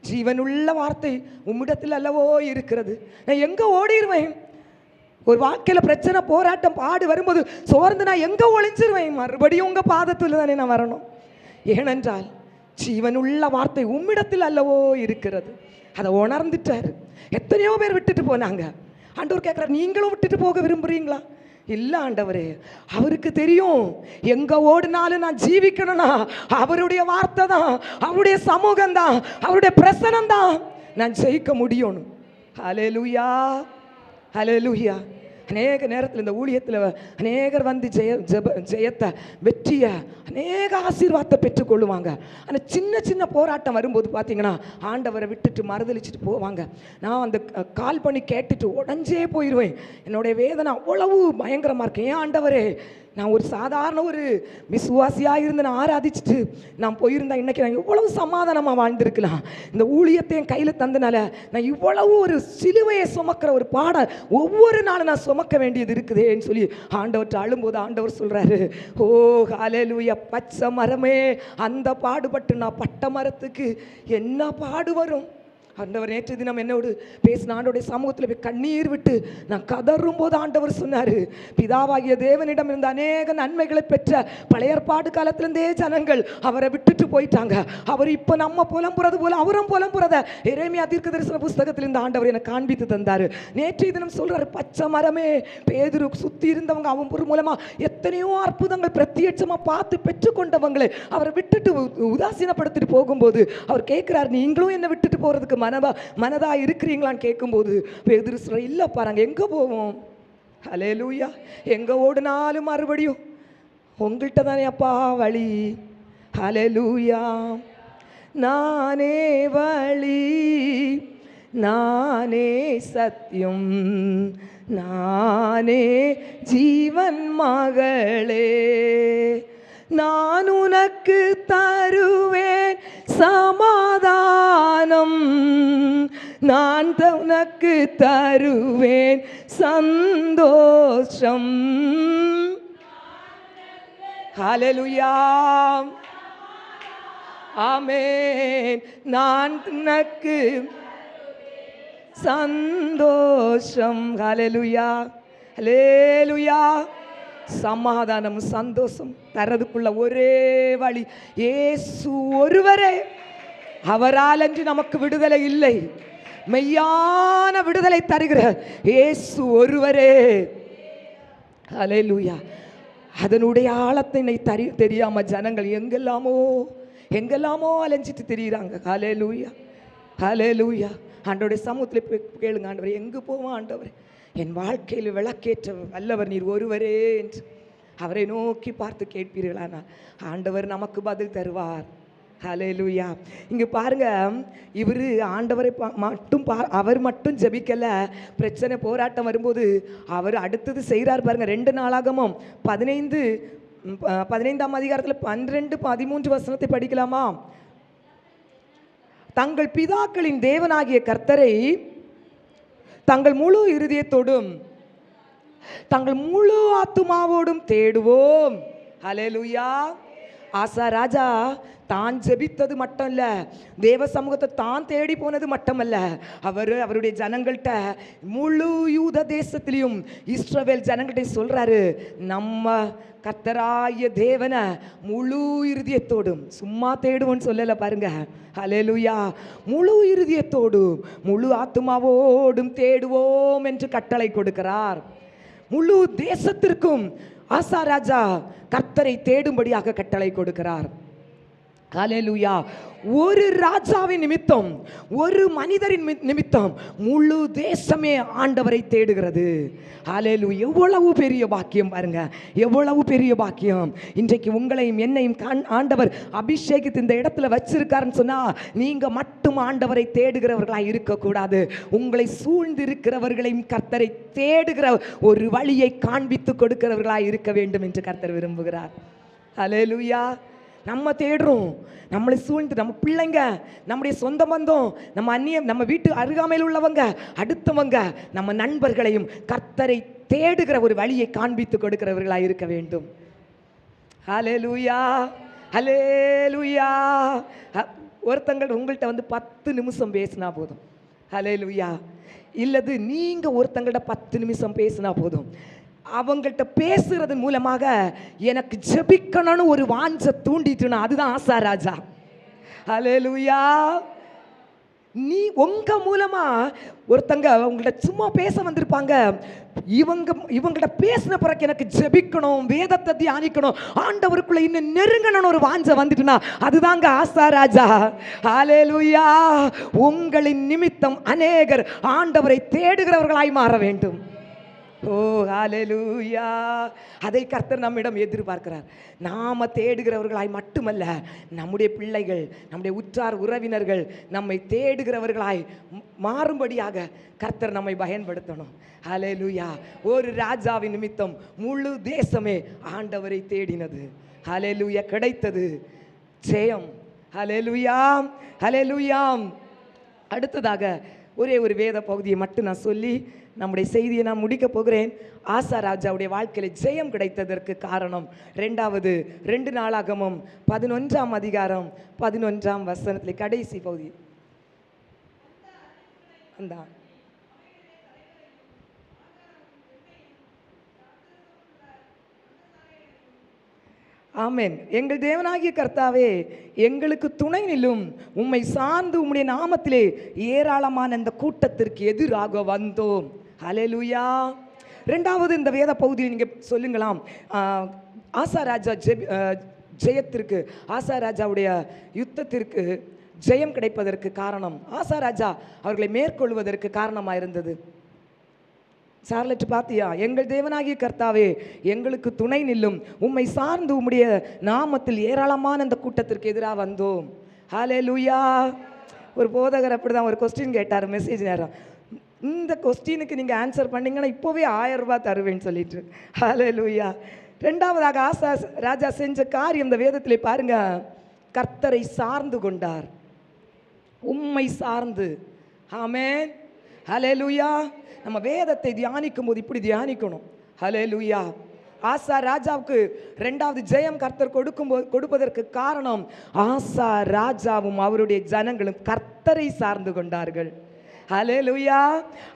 ஜீவனுள்ள வார்த்தை உம்மிடத்தில் அல்லவோ இருக்கிறது, நான் எங்க ஓடிடுவேன். ஒரு வாழ்க்கையில பிரச்சனை போராட்டம் பாடு வரும்போது சோர்ந்து நான் எங்க ஒளிஞ்சிருவேன். மறுபடியும் உங்க பாதத்தில் தானே நான் வரணும். ஏனென்றால் ஜீவனுள்ள வார்த்தை உம்மிடத்தில் அல்லவோ இருக்கிறது. அதை உணர்ந்துட்டாரு. எத்தனையோ பேர் விட்டுட்டு போனாங்க. ஆண்டவர் கேட்குறாரு, நீங்களும் விட்டுட்டு போக விரும்புறீங்களா? இல்லை ஆண்டவரே, அவருக்கு தெரியும் எங்க ஓடினாலும் நான் ஜீவிக்கணும்னா அவருடைய வார்த்தை தான், அவருடைய சமூகம் தான், அவருடைய பிரசனம் தான் நான் ஜெயிக்க முடியும். ஹல்லேலூயா, ஹல்லேலூயா. அநேக நேரத்தில் இந்த ஊழியத்தில் அநேகர் வந்து ஜெயத்தை வெற்றியை அநேக ஆசீர்வாதத்தை பெற்றுக்கொள்ளுவாங்க. ஆனால் சின்ன சின்ன போராட்டம் வரும்போது பார்த்தீங்கன்னா ஆண்டவரை விட்டுட்டு மறுதளிச்சுட்டு போவாங்க. நான் அந்த கால் பண்ணி கேட்டுட்டு உடஞ்சே போயிடுவேன். என்னுடைய வேதனை அவ்வளவு பயங்கரமாக இருக்கேன். ஏன் ஆண்டவரே, நான் ஒரு சாதாரண ஒரு விசுவாசியாக இருந்து நான் ஆராதிச்சுட்டு நான் போயிருந்தா இன்றைக்கி நான் இவ்வளவு சமாதானமாக வாழ்ந்திருக்கலாம். இந்த ஊழியத்தை என் கையில் தந்தனால நான் இவ்வளவு ஒரு சிலுவையை சுமக்கிற ஒரு பாடம் ஒவ்வொரு நாளும் நான் சுமக்க வேண்டியது இருக்குதேன்னு சொல்லி ஆண்டவர்கிட்ட அழும்போது ஆண்டவர் சொல்கிறாரு, ஓ ஹல்லேலூயா, பச்சை மரமே, அந்த பாடுபட்டு நான் பட்ட மரத்துக்கு என்ன பாடு வரும். ஆண்டவர் நேற்று தினம் என்னோடு பேசின ஆண்டோடைய சமூகத்தில் போய் கண்ணீர் விட்டு நான் கதறும் போது ஆண்டவர் சொன்னார், பிதாவாகிய தேவனிடம் இருந்த அநேக நன்மைகளை பெற்ற பழைய ஏற்பாடு காலத்திலிருந்தே ஜனங்கள் அவரை விட்டுட்டு போயிட்டாங்க. அவர் இப்போ நம்ம புலம்புறது போல அவரும் புலம்புறத எரேமியா தீர்க்கதரிசன புஸ்தகத்தில் இந்த ஆண்டவர் எனக்கு காண்பித்து தந்தார். நேற்றைய தினம் சொல்றாரு, பச்சை மரமே, பேதுரு சுற்றி இருந்தவங்க அவன் மூலமா எத்தனையோ அற்புதங்கள் பிரத்யட்சமாக பார்த்து பெற்றுக்கொண்டவங்களை அவரை விட்டுட்டு உதாசீனப்படுத்திட்டு போகும்போது அவர் கேட்கிறார், நீங்களும் என்னை விட்டுட்டு போறதுக்கு மனதா இருக்கிறீங்களான்னு கேட்கும்போது பேதுரு சொல்ற, இல்லை பாருங்க, எங்க போவோம். ஹல்லேலூயா. எங்க ஓடுனாலும் மறுபடியும் உங்கள்கிட்ட தானே அப்பா வழி. ஹல்லேலூயா. நானே வழி, நானே சத்தியம், நானே ஜீவன் மகளே, நான் உனக்கு தருவேன் சமாதானம், நான் உனக்கு தருவேன் சந்தோஷம். ஹல்லேலூயா, ஆமென். நான் உனக்கு சந்தோஷம். ஹல்லேலூயா, ஹல்லேலூயா. சமாதானம் சந்தோஷம் தரதுக்குள்ள ஒரே வழி இயேசு ஒருவரே. அவரால் அன்றி நமக்கு விடுதலை இல்லை. மெய்யான விடுதலை தருகிற இயேசு ஒருவரே. ஹல்லேலூயா. அதனுடைய ஆழத்தை தெரியாம ஜனங்கள் எங்கெல்லாமோ அலைஞ்சிட்டு தெரியுறாங்க. ஹல்லேலூயா, ஹல்லேலூயா. ஆண்டவருடைய சமூகத்தில் போய் கேளுங்க, ஆண்டவர் எங்கு போவான் ஆண்டவர், என் வாழ்க்கையில் விளக்கேற்ற வல்லவர் நீர் ஒருவரே என்று அவரை நோக்கி பார்த்து கேட்பீர்களானால் ஆண்டவர் நமக்கு பதில் தருவார். ஹல்லேலூயா. இங்கே பாருங்க, இவர் ஆண்டவரை அவர் மட்டும் ஜெபிக்கல. பிரச்சனை போராட்டம் வரும்போது அவர் அடுத்தது செய்கிறார் பாருங்க. 2 நாளாகமும் 15ஆம் அதிகாரத்தில் 12, 13 வசனத்தை படிக்கலாமா? தங்கள் பிதாக்களின் தேவனாகிய கர்த்தரை தங்கள் முழு இருதயத்தோடும் தங்கள் முழு ஆத்துமாவோடும் தேடுவோம். ஹல்லேலூயா. ஆசா ராஜா தான் ஜெபித்தது மட்டும் இல்ல, தேவ சமூகத்தை தான் தேடி போனது மட்டுமல்ல, அவருடைய ஜனங்கள்கிட்ட முழு யூத தேசத்திலையும் இஸ்ரவேல் ஜனங்கள்கிட்ட சொல்றாரு, நம்ம கர்த்தராகிய தேவனை முழு இருதயத்தோடும், சும்மா தேடுவோன்னு சொல்லல பாருங்க. ஹல்லேலூயா. முழு இருதயத்தோடும் முழு ஆத்துமாவோடும் தேடுவோம் என்று கட்டளை கொடுக்கிறார். முழு தேசத்திற்கும் ஆசா ராஜா கர்த்தரை தேடும்படியாக கட்டளை கொடுக்கிறார். ஹல்லேலூயா. ஒரு ராஜாவின் நிமித்தம், ஒரு மனிதரின் நிமித்தம் முழு தேசமே ஆண்டவரை தேடுகிறது. ஹல்லேலூயா. எவ்வளவு பெரிய பாக்கியம் பாருங்க, எவ்வளவு பெரிய பாக்கியம். இன்றைக்கு உங்களையும் என்னையும் ஆண்டவர் அபிஷேகித்து இந்த இடத்துல வச்சிருக்காருன்னு சொன்னா, நீங்க மட்டும் ஆண்டவரை தேடுகிறவர்களாய் இருக்கக்கூடாது. உங்களை சூழ்ந்து இருக்கிறவர்களையும் கர்த்தரை தேடுகிற ஒரு வழியை காண்பித்து கொடுக்கிறவர்களாய் இருக்க வேண்டும் என்று கர்த்தர் விரும்புகிறார். ஹல்லேலூயா. நம்ம தேடுறோம், நம்மளை சூழ்ந்து நம்ம பிள்ளைங்க, நம்முடைய சொந்த பந்தம், நம்ம வீட்டு அருகாமையில் உள்ளவங்க, அடுத்தவங்க, நம்ம நண்பர்களையும் கர்த்தரை தேடுகிற ஒரு வழியை காண்பித்து கொடுக்கிறவர்களாக இருக்க வேண்டும். ஹல்லேலூயா, ஹல்லேலூயா. ஒருத்தங்கள் உங்கள்கிட்ட வந்து 10 நிமிஷம் பேசினா போதும். ஹல்லேலூயா. இல்லது நீங்க ஒருத்தங்கள்ட்ட 10 நிமிஷம் பேசினா போதும். அவங்கள்ட்ட பேசுறது மூலமாக எனக்கு ஜெபிக்கணும்னு ஒரு வாஞ்சை தூண்டிட்டுனா அதுதான் ஆசா ராஜா. ஹல்லேலூயா. நீ உங்க மூலமா ஒருத்தங்க உங்கள்ட்ட சும்மா பேச வந்திருப்பாங்க, இவங்கள்ட்ட பேசின பிறகு எனக்கு ஜெபிக்கணும், வேதத்தை தியானிக்கணும், ஆண்டவருக்குள்ள இன்னும் நெருங்கணும்னு ஒரு வாஞ்சை வந்துட்டுனா அதுதாங்க ஆசா ராஜா. ஹல்லேலூயா. உங்களின் நிமித்தம் அநேகர் ஆண்டவரை தேடுகிறவர்களாய் மாற வேண்டும். ஓ ஹல்லேலூயா. அதை கர்த்தர் நம்மிடம் எதிர்பார்க்கிறார். நாம தேடுகிறவர்களாய் மட்டுமல்ல, நம்முடைய பிள்ளைகள், நம்முடைய உற்றார் உறவினர்கள் நம்மை தேடுகிறவர்களாய் மாறும்படியாக கர்த்தர் நம்மை பயன்படுத்தணும். ஹல்லேலூயா. ஒரு ராஜாவின் நிமித்தம் முழு தேசமே ஆண்டவரை தேடினது. ஹல்லேலூயா. கிடைத்தது ஜெயம். ஹல்லேலூயா, ஹல்லேலூயா. அடுத்ததாக ஒரே ஒரு வேத பகுதியை மட்டும் நான் சொல்லி நம்முடைய செய்தியை நான் முடிக்க போகிறேன். ஆசா ராஜாவுடைய வாழ்க்கையில் ஜெயம் கிடைத்ததற்கு காரணம் 2 நாளாகமம் 11ஆம் அதிகாரம் 11ஆம் வசனத்தில் கடைசி பகுதி. அந்த ஆமென். எங்கள் தேவனாகிய கர்த்தாவே, எங்களுக்கு துணை நில்லும், உம்மை சார்ந்து உம்முடைய நாமத்திலே ஏராளமான இந்த கூட்டத்திற்கு எதிராக வந்தோம். ஹல்லேலூயா. 2வது இந்த வேத பகுதியில் நீங்க சொல்லுங்களாம், ஆசா ராஜா ஜெயத்திற்கு, ஆசா ராஜாவுடைய யுத்தத்திற்கு ஜெயம் கிடைப்பதற்கு காரணம், ஆசா ராஜா அவர்களை மேற்கொள்வதற்கு காரணமாக இருந்தது. சார்லெட் பாத்தியா? எங்கள் தேவனாகிய கர்த்தாவே, எங்களுக்கு துணை நில்லும், உம்மை சார்ந்து உம்முடைய நாமத்தில் ஏராளமான இந்த கூட்டத்திற்கு எதிராக வந்தோம். ஹல்லேலூயா. ஒரு போதகர் அப்படிதான் ஒரு கொஸ்டின் கேட்டார் மெசேஜ் நேரம். இந்த கொஸ்டினுக்கு நீங்கள் ஆன்சர் பண்ணீங்கன்னா இப்போவே 1000 ரூபாய் தருவேன்னு சொல்லிட்டு. ஹல்லேலூயா. 2வதாக ஆசா ராஜா செஞ்ச காரியம் இந்த வேதத்திலே பாருங்க, கர்த்தரை சார்ந்து கொண்டார், உம்மை சார்ந்து. ஆமென். ஹல்லேலூயா. நம்ம வேதத்தை தியானிக்கும் போது இப்படி தியானிக்கணும். ஹல்லேலூயா. ஆசா ராஜாவுக்கு 2வது ஜெயம் கர்த்தர் கொடுப்பதற்கு காரணம், ஆசா ராஜாவும் அவருடைய ஜனங்களும் கர்த்தரை சார்ந்து கொண்டார்கள். ஹல்லேலூயா.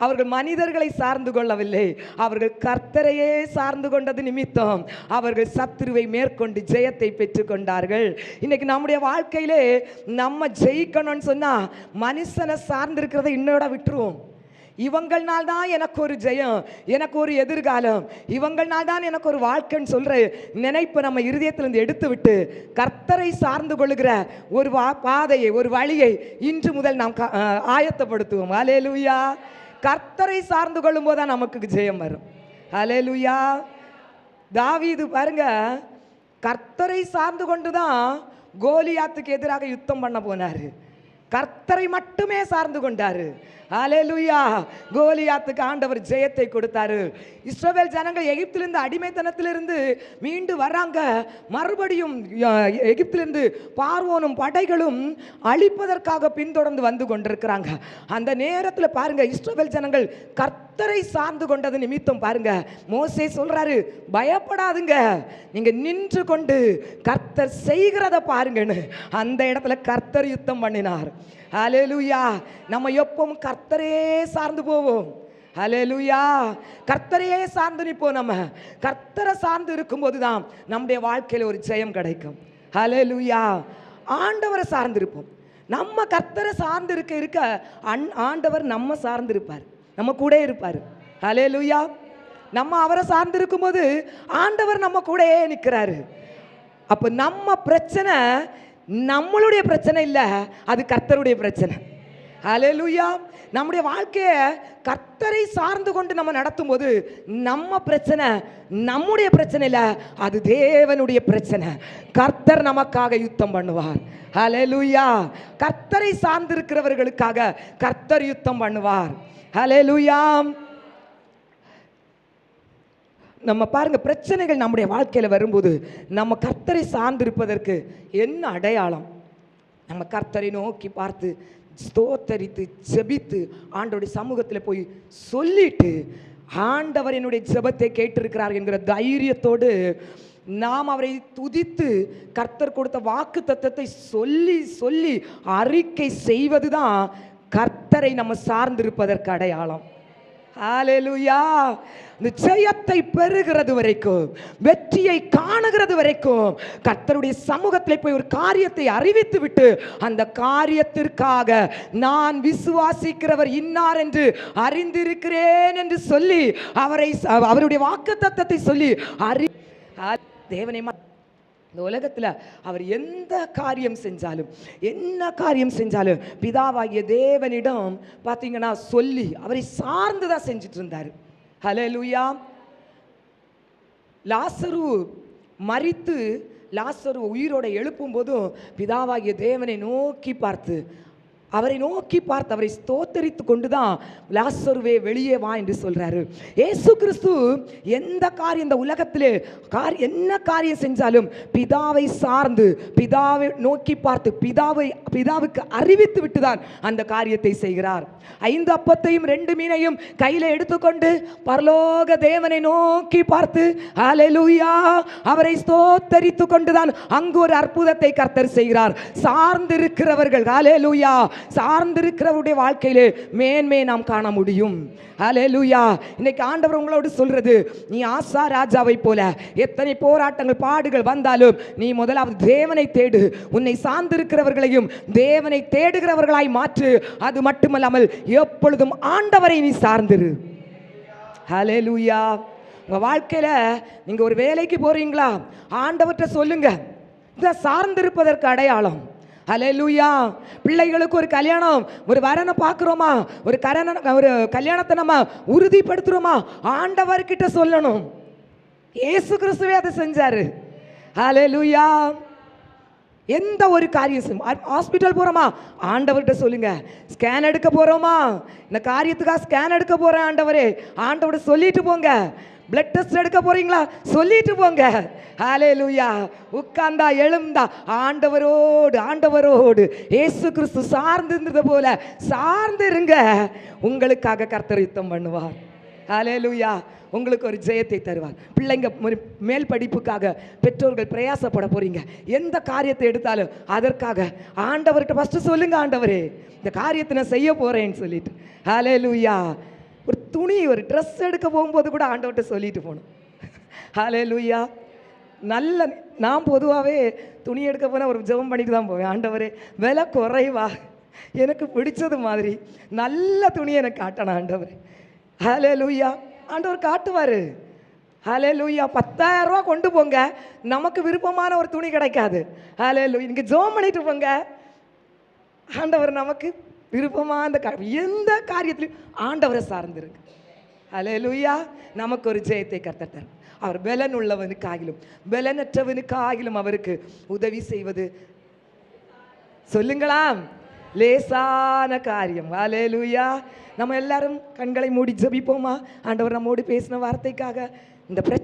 அவர்கள் மனிதர்களை சார்ந்து கொள்ளவில்லை, அவர்கள் கர்த்தரையே சார்ந்து கொண்டது நிமித்தம் அவர்கள் சத்துருவை மேற்கொண்டு ஜெயத்தை பெற்று கொண்டார்கள். இன்னைக்கு நம்முடைய வாழ்க்கையிலே நம்ம ஜெயிக்கணும்னு சொன்னா மனுஷனை சார்ந்திருக்கிறத இன்னோட விட்டுருவோம். இவங்கள்னால் தான் எனக்கு ஒரு ஜெயம், எனக்கு ஒரு எதிர்காலம், இவங்கள்னால் தான் எனக்கு ஒரு வாழ்க்கைன்னு சொல்கிற நினைப்பை நம்ம இருதயத்திலிருந்து எடுத்து விட்டு கர்த்தரை சார்ந்து கொள்ளுகிற ஒரு பாதையை, ஒரு வழியை இன்று முதல் நாம் ஆயத்தப்படுத்துவோம். ஹல்லேலூயா. கர்த்தரை சார்ந்து கொள்ளும் போது தான் நமக்கு ஜெயம் வரும். ஹல்லேலூயா. தாவீது பாருங்க, கர்த்தரை சார்ந்து கொண்டு தான் கோலியாத்துக்கு எதிராக யுத்தம் பண்ண போனார். கர்த்தரை மட்டுமே சார்ந்து கொண்டாரு. ஹல்லேலூயா. கோலியாத்துக்கு ஆண்டவர் ஜெயத்தை கொடுத்தாரு. இஸ்ரவேல் ஜனங்கள் எகிப்திலிருந்து, அடிமைத்தனத்திலிருந்து மீண்டு வர்றாங்க. மறுபடியும் எகிப்திலிருந்து பார்வோனும் படைகளும் அழிப்பதற்காக பின்தொடர்ந்து வந்து கொண்டிருக்கிறாங்க. அந்த நேரத்தில் பாருங்க, இஸ்ரவேல் ஜனங்கள் கர்த்தரை சார்ந்து கொண்டது நிமித்தம் பாருங்க, மோசே சொல்றாரு, பயப்படாதுங்க, நீங்க நின்று கொண்டு கர்த்தர் செய்கிறத பாருங்கன்னு. அந்த இடத்துல கர்த்தர் யுத்தம் பண்ணினார். ஹல்லேலூயா. நம்ம எப்பவும் கர்த்தரையே சார்ந்து போவோம். ஹல்லேலூயா. கர்த்தரையே சார்ந்து நிற்போம். நம்ம கர்த்தரை சார்ந்து இருக்கும்போது தான் நம்முடைய வாழ்க்கையில் ஒரு ஜெயம் கிடைக்கும். ஹல்லேலூயா. ஆண்டவரை சார்ந்து இருப்போம். நம்ம கர்த்தரை சார்ந்து இருக்க ஆண்டவர் நம்ம சார்ந்து இருப்பார், நம்ம கூட இருப்பார். ஹல்லேலூயா. நம்ம அவரை சார்ந்து இருக்கும்போது ஆண்டவர் நம்ம கூடயே நிற்கிறாரு. அப்போ நம்ம பிரச்சனை நம்மளுடைய பிரச்சனை இல்லை, அது கர்த்தருடைய பிரச்சனை. ஹல்லேலூயா. நம்முடைய வாழ்க்கையை கர்த்தரை சார்ந்து கொண்டு நம்ம நடத்தும் போது நம்ம பிரச்சனை நம்முடைய பிரச்சனை இல்லை, அது தேவனுடைய பிரச்சனை. கர்த்தர் நமக்காக யுத்தம் பண்ணுவார். ஹல்லேலூயா. கர்த்தரை சார்ந்திருக்கிறவர்களுக்காக கர்த்தர் யுத்தம் பண்ணுவார். ஹல்லேலூயா. நம்ம பாருங்க, பிரச்சனைகள் நம்முடைய வாழ்க்கையில் வரும்போது நம்ம கர்த்தரை சார்ந்திருப்பதற்கு என்ன அடையாளம்? நம்ம கர்த்தரை நோக்கி பார்த்து ஸ்தோத்தரித்து ஜெபித்து ஆண்டவருடைய சமூகத்தில் போய் சொல்லிட்டு ஆண்டவர் என்னுடைய ஜெபத்தை கேட்டிருக்கிறார் என்கிற தைரியத்தோடு நாம் அவரை துதித்து கர்த்தர் கொடுத்த வாக்கு தத்தத்தை சொல்லி சொல்லி அறிக்கை செய்வதுதான் கர்த்தரை நம்ம சார்ந்திருப்பதற்கு அடையாளம். ஹல்லேலூயா. இந்த ஜெயத்தை பெறுகிறது வரைக்கும், வெற்றியை காணுகிறது வரைக்கும் கர்த்தருடைய சமூகத்தில் போய் ஒரு காரியத்தை அறிவித்து விட்டு அந்த காரியத்திற்காக நான் விசுவாசிக்கிறவர் இன்னார் என்று அறிந்திருக்கிறேன் என்று சொல்லி அவருடைய வாக்குத்தத்தத்தை சொல்லி தேவனை இந்த உலகத்தில் அவர் எந்த காரியம் செஞ்சாலும் என்ன காரியம் செஞ்சாலும் பிதாவாகிய தேவனிடம் பார்த்தீங்கன்னா சொல்லி அவரை சார்ந்து தான் செஞ்சுட்டு இருந்தார். ஹல்லேலூயா. லாசரு மரித்து லாசரு உயிரோட எழுப்பும் போதும் பிதாவாகிய தேவனை நோக்கி பார்த்து அவரை ஸ்தோத்தரித்து கொண்டுதான் லாசருவே வெளியே வா என்று சொல்றாரு. இயேசு கிறிஸ்து எந்த காரியம் இந்த உலகத்திலே என்ன காரியம் செஞ்சாலும் பிதாவை சார்ந்து பிதாவை நோக்கி பார்த்து பிதாவுக்கு அறிவித்து விட்டுதான் அந்த காரியத்தை செய்கிறார். 5 அப்பத்தையும் 2 மீனையும் கையில எடுத்துக்கொண்டு பரலோக தேவனை நோக்கி பார்த்து ஹல்லேலூயா அவரை ஸ்தோத்தரித்து கொண்டுதான் அங்கு ஒரு அற்புதத்தை கர்த்தர் செய்கிறார். சார்ந்திருக்கிறவர்கள் ஹல்லேலூயா சார்ந்திருக்கிறவருடைய வாழ்க்கையிலே மேன்மை நாம் காண முடியும். ஹல்லேலூயா. இன்னைக்கு ஆண்டவர் உங்களோடு சொல்றது, நீ ஆசா ராஜாவை போல எத்தனை போராட்டங்கள் பாடுகள் வந்தாலும் நீ முதலாவது தேவனை தேடு. உன்னை சார்ந்திருக்கிறவர்களையும் தேவனை தேடுகிறவர்களாய் மாற்று. அது மட்டுமல்லாமல் எப்பொழுதும் ஆண்டவரை நீ சார்ந்திரு. ஹல்லேலூயா. உங்க வாழ்க்கையில நீங்க ஒரு வேலைக்கு போறீங்களா, ஆண்டவர்கிட்ட சொல்லுங்க, இத சார்ந்திருப்பதற்கு அடையாளம். ஹல்லேலூயா. பிள்ளைகளுக்கு ஒரு கல்யாணம், ஒரு வரனை பார்க்குறோமா, ஒரு கல்யாணத்தை நம்ம உறுதிப்படுத்துறோமா, ஆண்டவர்கிட்ட சொல்லணும். இயேசு கிறிஸ்துவே அதை செஞ்சாரு. ஹல்லேலூயா. எந்த ஒரு காரியம், ஹாஸ்பிட்டல் போகிறோமா, ஆண்டவர்கிட்ட சொல்லுங்க. ஸ்கேன் எடுக்க போகிறோமா, இந்த காரியத்துக்காக ஸ்கேன் எடுக்க போகிறேன் ஆண்டவரே, ஆண்டவர்கிட்ட சொல்லிட்டு போங்க. பிளட் டெஸ்ட் எடுக்க போறீங்களா, சொல்லிட்டு போங்க. ஹல்லேலூயா. உட்கார்ந்தா எழுந்தா ஆண்டவரோடு இயேசு கிறிஸ்து சார்ந்திருந்தது போல சார்ந்து இருங்க. உங்களுக்காக கர்த்தர் யுத்தம் பண்ணுவார். ஹல்லேலூயா. உங்களுக்கு ஒரு ஜெயத்தை தருவார். பிள்ளைங்க மேல் படிப்புக்காக பெற்றோர்கள் பிரயாசப்பட போறீங்க. எந்த காரியத்தை எடுத்தாலும் அதற்காக ஆண்டவர்கிட்ட ஃபர்ஸ்ட் சொல்லுங்க, ஆண்டவரே இந்த காரியத்தை நான் செய்ய போறேன்னு சொல்லிட்டு. ஹல்லேலூயா. ஒரு துணி, ஒரு ட்ரெஸ் எடுக்க போகும்போது கூட ஆண்டவர்கிட்ட சொல்லிட்டு போகணும். ஹல்லேலூயா. நான் பொதுவாகவே துணி எடுக்க போனால் ஒரு ஜெபம் பண்ணிட்டு தான் போவேன். ஆண்டவரே விலை குறைவா, எனக்கு பிடிச்சது மாதிரி நல்ல துணியை எனக்கு காட்டணும் ஆண்டவரே. ஹல்லேலூயா. ஆண்டவர் காட்டுவார். ஹல்லேலூயா. 10,000 ரூபா கொண்டு போங்க, நமக்கு விருப்பமான ஒரு துணி கிடைக்காது. ஹல்லேலூயா. நீங்கள் ஜெபம் பண்ணிட்டு போங்க, ஆண்டவர் நமக்கு விருப்பமான எந்த காரியத்திலும் ஆண்டவரை சார்ந்திருக்கு. ஹல்லேலூயா. நமக்கு ஒரு ஜெயத்தை கர்த்தர் தரும். அவர் பலன் உள்ளவனுக்காகிலும் பலனற்றவனுக்காகிலும் அவருக்கு உதவி செய்வது சொல்லுங்களா லேசான காரியம். ஹல்லேலூயா. நம்ம எல்லாரும் கண்களை மூடி ஜெபிப்போமா? ஆண்டவர் நம்மோடு பேசின வார்த்தைக்காக, இந்த பிரச்சனை